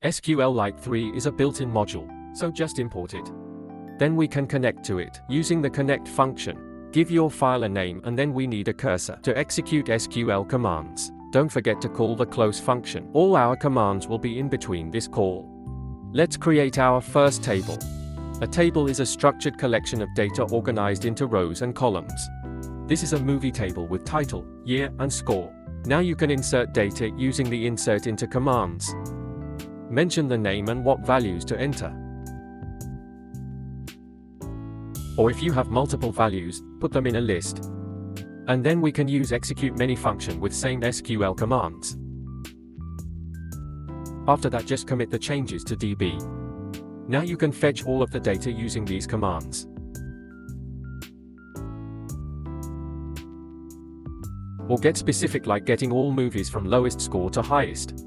Sqlite3 is a built-in module, so just import it. Then we can connect to it using the connect function. Give your file a name and then we need a cursor to execute SQL commands. Don't forget to call the close function. All our commands will be in between this call. Let's create our first table. A table is a structured collection of data organized into rows and columns. This is a movie table with title, year, and score. Now you can insert data using the insert into commands. Mention the name and what values to enter. Or if you have multiple values, put them in a list. And then we can use execute many function with same SQL commands. After that, just commit the changes to DB. Now you can fetch all of the data using these commands. Or get specific, like getting all movies from lowest score to highest.